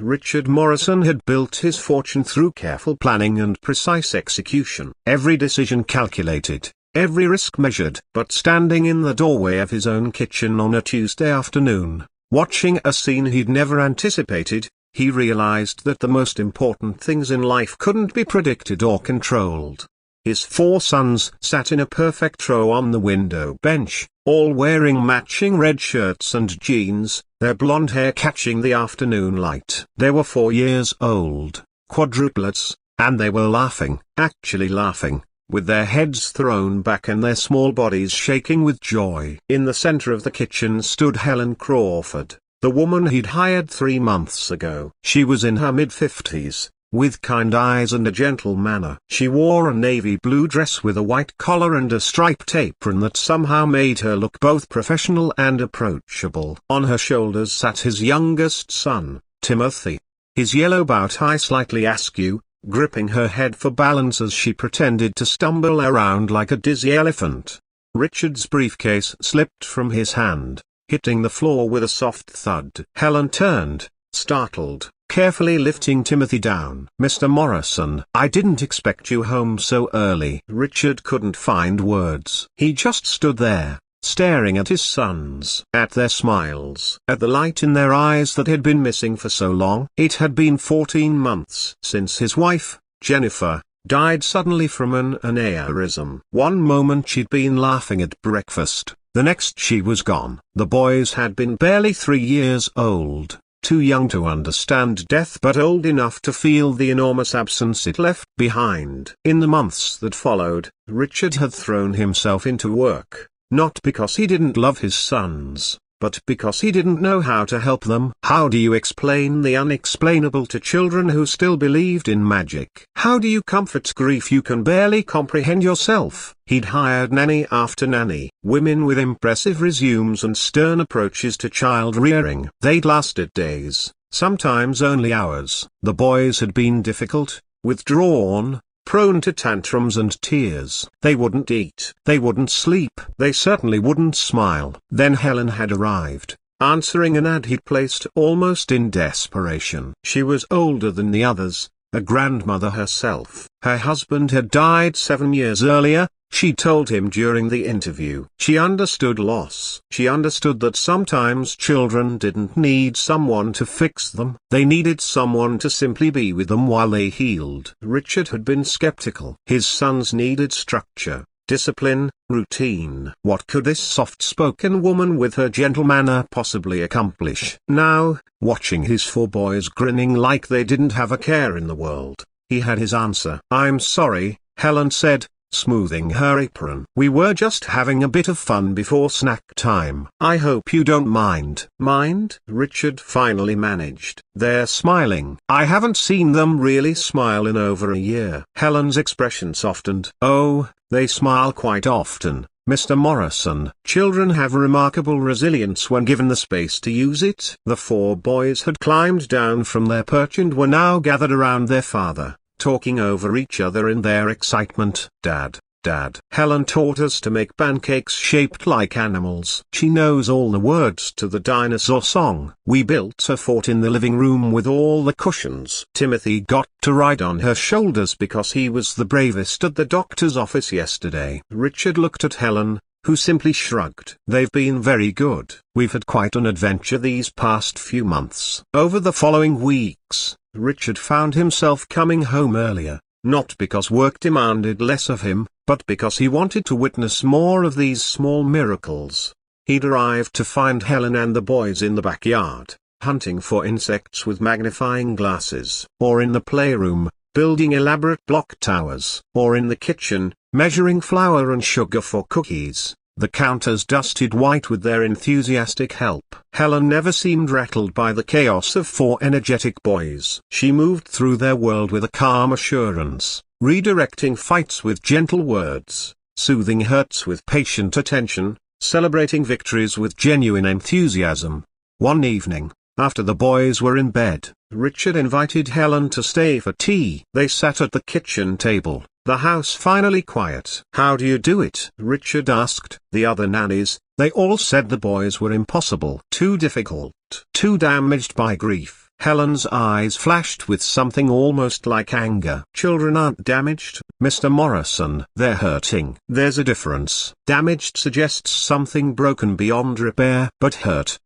Richard Morrison had built his fortune through careful planning and precise execution. Every decision calculated, every risk measured. But standing in the doorway of his own kitchen on a Tuesday afternoon, watching a scene he'd never anticipated, he realized that the most important things in life couldn't be predicted or controlled. His 4 sons sat in a perfect row on the window bench, all wearing matching red shirts and jeans, their blonde hair catching the afternoon light. They were 4 years old, quadruplets, and they were laughing, actually laughing, with their heads thrown back and their small bodies shaking with joy. In the center of the kitchen stood Helen Crawford, the woman he'd hired 3 months ago. She was in her mid-50s, with kind eyes and a gentle manner. She wore a navy blue dress with a white collar and a striped apron that somehow made her look both professional and approachable. On her shoulders sat his youngest son, Timothy, his yellow bow tie slightly askew, gripping her head for balance as she pretended to stumble around like a dizzy elephant. Richard's briefcase slipped from his hand, hitting the floor with a soft thud. Helen turned, startled, carefully lifting Timothy down. "Mr. Morrison, I didn't expect you home so early." Richard couldn't find words. He just stood there, staring at his sons, at their smiles, at the light in their eyes that had been missing for so long. It had been 14 months since his wife, Jennifer, died suddenly from an aneurysm. One moment she'd been laughing at breakfast, the next she was gone. The boys had been barely 3 years old, too young to understand death but old enough to feel the enormous absence it left behind. In the months that followed, Richard had thrown himself into work, not because he didn't love his sons, but because he didn't know how to help them. How do you explain the unexplainable to children who still believed in magic? How do you comfort grief you can barely comprehend yourself? He'd hired nanny after nanny, women with impressive resumes and stern approaches to child rearing. They'd lasted days, sometimes only hours. The boys had been difficult, withdrawn, prone to tantrums and tears. They wouldn't eat. They wouldn't sleep. They certainly wouldn't smile. Then Helen had arrived, answering an ad he'd placed almost in desperation. She was older than the others, a grandmother herself. Her husband had died 7 years earlier, she told him during the interview. She understood loss. She understood that sometimes children didn't need someone to fix them. They needed someone to simply be with them while they healed. Richard had been skeptical. His sons needed structure, discipline, routine. What could this soft-spoken woman with her gentle manner possibly accomplish? Now, watching his 4 boys grinning like they didn't have a care in the world, he had his answer. "I'm sorry," Helen said, smoothing her apron. "We were just having a bit of fun before snack time. I hope you don't mind." "Mind?" Richard finally managed. "They're smiling. I haven't seen them really smile in over a year." Helen's expression softened. "Oh, they smile quite often, Mr. Morrison. Children have remarkable resilience when given the space to use it." The 4 boys had climbed down from their perch and were now gathered around their father, talking over each other in their excitement. "Dad, Dad, Helen taught us to make pancakes shaped like animals. She knows all the words to the dinosaur song. We built a fort in the living room with all the cushions. Timothy got to ride on her shoulders because he was the bravest at the doctor's office yesterday." Richard looked at Helen, who simply shrugged. "They've been very good. We've had quite an adventure these past few months." Over the following weeks, Richard found himself coming home earlier, not because work demanded less of him, but because he wanted to witness more of these small miracles. He'd arrived to find Helen and the boys in the backyard, hunting for insects with magnifying glasses, or in the playroom, building elaborate block towers, or in the kitchen, measuring flour and sugar for cookies, the counters dusted white with their enthusiastic help. Helen never seemed rattled by the chaos of 4 energetic boys. She moved through their world with a calm assurance, redirecting fights with gentle words, soothing hurts with patient attention, celebrating victories with genuine enthusiasm. One evening, after the boys were in bed, Richard invited Helen to stay for tea. They sat at the kitchen table, the house finally quiet. "How do you do it?" Richard asked. The other nannies, they all said the boys were impossible. Too difficult. Too damaged by grief. Helen's eyes flashed with something almost like anger. Children aren't damaged, Mr. Morrison. They're hurting. There's a difference. Damaged suggests something broken beyond repair. But hurt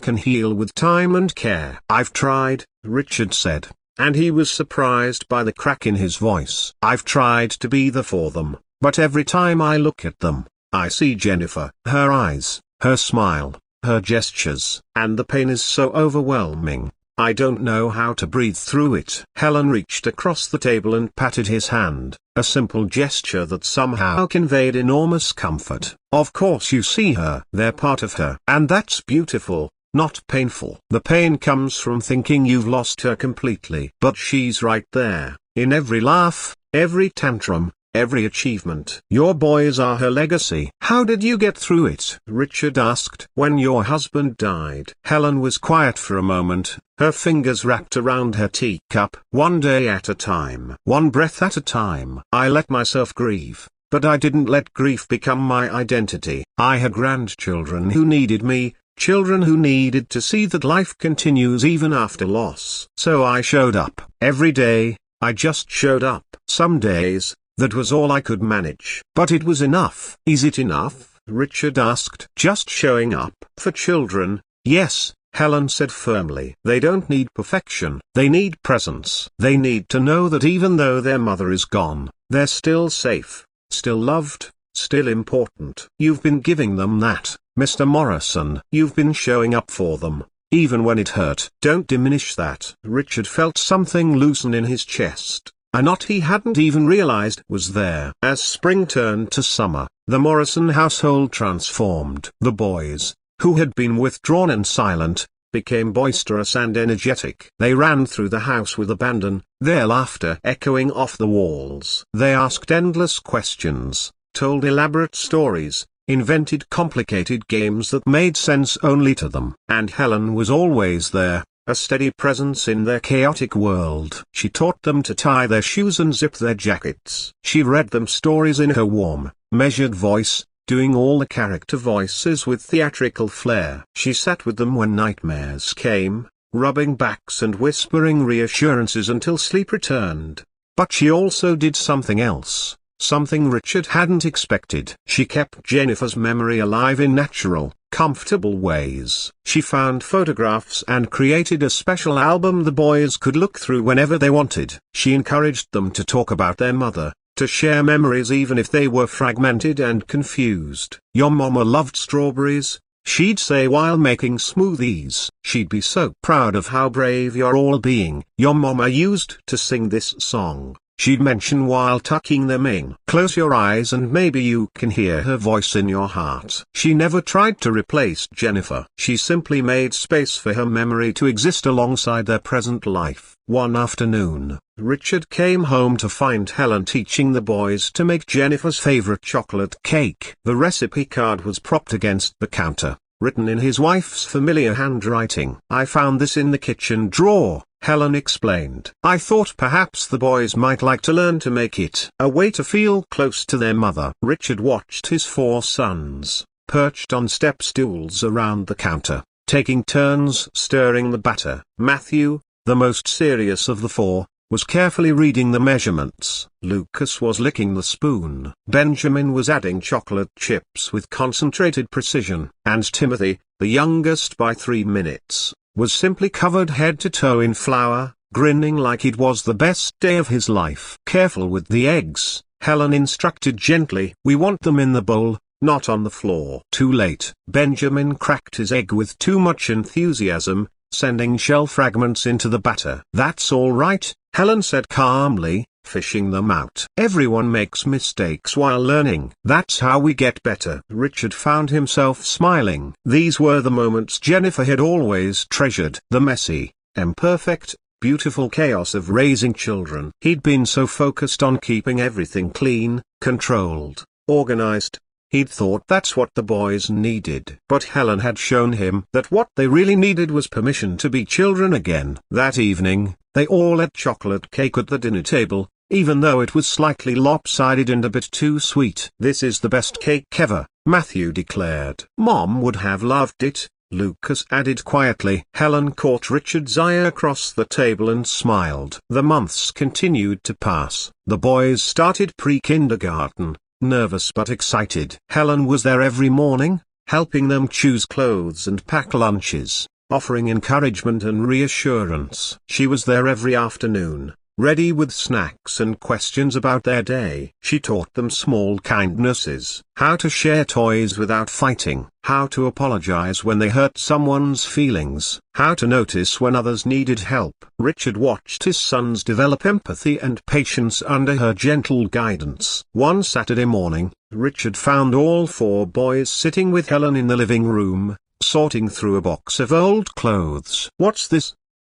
can heal with time and care. I've tried, Richard said, and he was surprised by the crack in his voice. I've tried to be there for them, but every time I look at them, I see Jennifer. Her eyes, her smile, her gestures, and the pain is so overwhelming. I don't know how to breathe through it. Helen reached across the table and patted his hand, a simple gesture that somehow conveyed enormous comfort. Of course you see her. They're part of her. And that's beautiful, not painful. The pain comes from thinking you've lost her completely. But she's right there, in every laugh, every tantrum, every achievement. Your boys are her legacy. How did you get through it? Richard asked. When your husband died. Helen was quiet for a moment, her fingers wrapped around her teacup. One day at a time. One breath at a time. I let myself grieve, but I didn't let grief become my identity. I had grandchildren who needed me, children who needed to see that life continues even after loss. So I showed up. Every day, I just showed up. Some days, that was all I could manage. But it was enough. Is it enough? Richard asked. Just showing up. For children, yes, Helen said firmly. They don't need perfection. They need presence. They need to know that even though their mother is gone, they're still safe, still loved, still important. You've been giving them that, Mr. Morrison. You've been showing up for them, even when it hurt. Don't diminish that. Richard felt something loosen in his chest. A knot he hadn't even realized was there. As spring turned to summer, the Morrison household transformed. The boys, who had been withdrawn and silent, became boisterous and energetic. They ran through the house with abandon, their laughter echoing off the walls. They asked endless questions, told elaborate stories, invented complicated games that made sense only to them. And Helen was always there, a steady presence in their chaotic world. She taught them to tie their shoes and zip their jackets. She read them stories in her warm, measured voice, doing all the character voices with theatrical flair. She sat with them when nightmares came, rubbing backs and whispering reassurances until sleep returned. But she also did something else, something Richard hadn't expected. She kept Jennifer's memory alive in natural, comfortable ways. She found photographs and created a special album the boys could look through whenever they wanted. She encouraged them to talk about their mother, to share memories even if they were fragmented and confused. Your mama loved strawberries, she'd say while making smoothies. She'd be so proud of how brave you're all being. Your mama used to sing this song, she'd mention while tucking them in. Close your eyes and maybe you can hear her voice in your heart. She never tried to replace Jennifer. She simply made space for her memory to exist alongside their present life. One afternoon, Richard came home to find Helen teaching the boys to make Jennifer's favorite chocolate cake. The recipe card was propped against the counter, written in his wife's familiar handwriting. I found this in the kitchen drawer, Helen explained. I thought perhaps the boys might like to learn to make it. A way to feel close to their mother. Richard watched his 4 sons, perched on step stools around the counter, taking turns stirring the batter. Matthew, the most serious of the 4, was carefully reading the measurements. Lucas was licking the spoon. Benjamin was adding chocolate chips with concentrated precision. And Timothy, the youngest by 3 minutes, was simply covered head to toe in flour, grinning like it was the best day of his life. Careful with the eggs, Helen instructed gently. We want them in the bowl, not on the floor. Too late. Benjamin cracked his egg with too much enthusiasm, sending shell fragments into the batter. That's all right, Helen said calmly, fishing them out. Everyone makes mistakes while learning. That's how we get better. Richard found himself smiling. These were the moments Jennifer had always treasured. The messy, imperfect, beautiful chaos of raising children. He'd been so focused on keeping everything clean, controlled, organized. He'd thought that's what the boys needed. But Helen had shown him that what they really needed was permission to be children again. That evening, they all ate chocolate cake at the dinner table, even though it was slightly lopsided and a bit too sweet. This is the best cake ever, Matthew declared. Mom would have loved it, Lucas added quietly. Helen caught Richard's eye across the table and smiled. The months continued to pass. The boys started pre-kindergarten, nervous but excited. Helen was there every morning, helping them choose clothes and pack lunches, offering encouragement and reassurance. She was there every afternoon, ready with snacks and questions about their day. She taught them small kindnesses, how to share toys without fighting, how to apologize when they hurt someone's feelings, how to notice when others needed help. Richard watched his sons develop empathy and patience under her gentle guidance. One Saturday morning, Richard found all four boys sitting with Helen in the living room, sorting through a box of old clothes. "What's this?"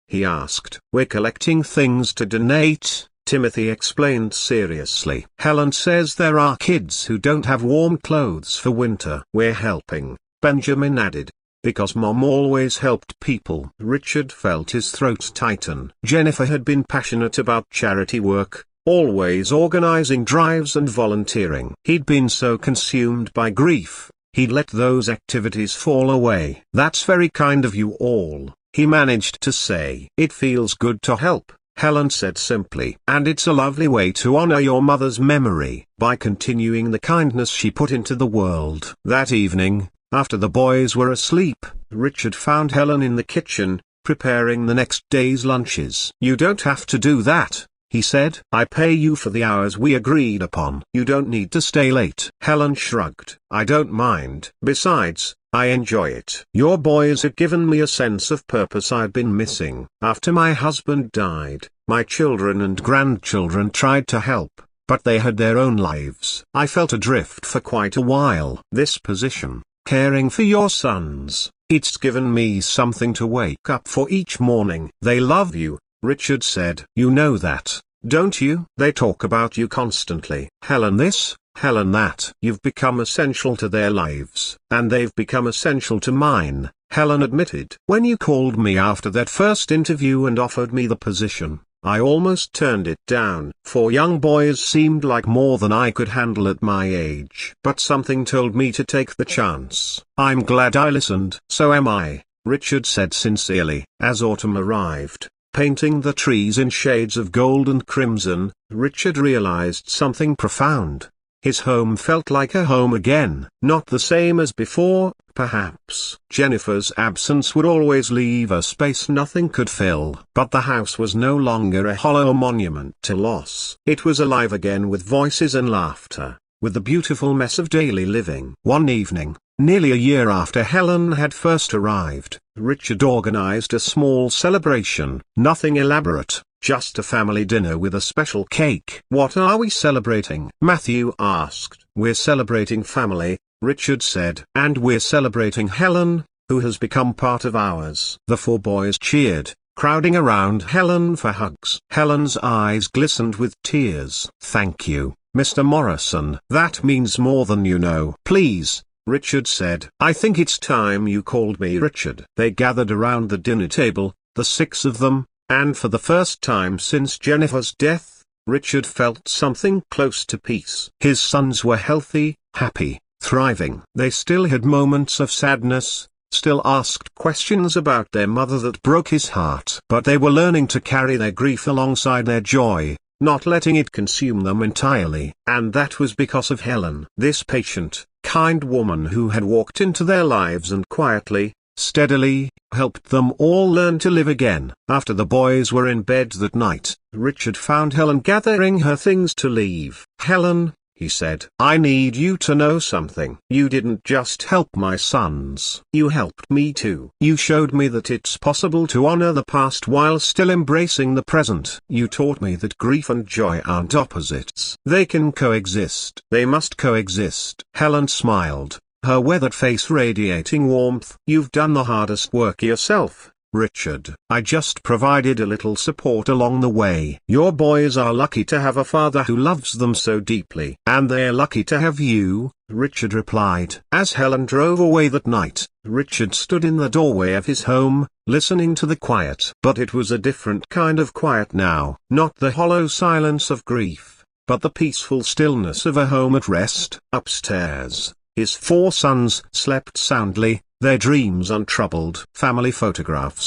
he asked. "We're collecting things to donate," Timothy explained seriously. "Helen says there are kids who don't have warm clothes for winter." "We're helping," Benjamin added, "because Mom always helped people." Richard felt his throat tighten. Jennifer had been passionate about charity work, always organizing drives and volunteering. He'd been so consumed by grief, he'd let those activities fall away. "That's very kind of you all," he managed to say. "It feels good to help," Helen said simply. "And it's a lovely way to honor your mother's memory by continuing the kindness she put into the world." That evening, after the boys were asleep, Richard found Helen in the kitchen, preparing the next day's lunches. "You don't have to do that," he said. "I pay you for the hours we agreed upon. You don't need to stay late." Helen shrugged. "I don't mind. Besides, I enjoy it. Your boys have given me a sense of purpose I've been missing. After my husband died, my children and grandchildren tried to help, but they had their own lives. I felt adrift for quite a while. This position, caring for your sons, it's given me something to wake up for each morning." "They love you," Richard said. "You know that, don't you? They talk about you constantly. Helen this, Helen that. You've become essential to their lives. And they've become essential to mine," Helen admitted. "When you called me after that first interview and offered me the position, I almost turned it down. 4 young boys seemed like more than I could handle at my age. But something told me to take the chance. I'm glad I listened." "So am I," Richard said sincerely. As autumn arrived, painting the trees in shades of gold and crimson, Richard realized something profound. His home felt like a home again. Not the same as before, perhaps. Jennifer's absence would always leave a space nothing could fill. But the house was no longer a hollow monument to loss. It was alive again with voices and laughter, with the beautiful mess of daily living. One evening, nearly a year after Helen had first arrived, Richard organized a small celebration. Nothing elaborate, just a family dinner with a special cake. "What are we celebrating?" Matthew asked. "We're celebrating family," Richard said. "And we're celebrating Helen, who has become part of ours." The 4 boys cheered, crowding around Helen for hugs. Helen's eyes glistened with tears. "Thank you, Mr. Morrison. That means more than you know." "Please," Richard said. "I think it's time you called me Richard." They gathered around the dinner table, the 6 of them, and for the first time since Jennifer's death, Richard felt something close to peace. His sons were healthy, happy, thriving. They still had moments of sadness, still asked questions about their mother that broke his heart. But they were learning to carry their grief alongside their joy, not letting it consume them entirely. And that was because of Helen. This patient, kind woman who had walked into their lives and quietly, steadily, helped them all learn to live again. After the boys were in bed that night, Richard found Helen gathering her things to leave. "Helen," he said, "I need you to know something. You didn't just help my sons. You helped me too. You showed me that it's possible to honor the past while still embracing the present. You taught me that grief and joy aren't opposites. They can coexist. They must coexist." Helen smiled, her weathered face radiating warmth. "You've done the hardest work yourself, Richard. I just provided a little support along the way. Your boys are lucky to have a father who loves them so deeply." "And they're lucky to have you," Richard replied. As Helen drove away that night, Richard stood in the doorway of his home, listening to the quiet. But it was a different kind of quiet now. Not the hollow silence of grief, but the peaceful stillness of a home at rest. Upstairs, His 4 sons slept soundly, their dreams untroubled. Family photographs.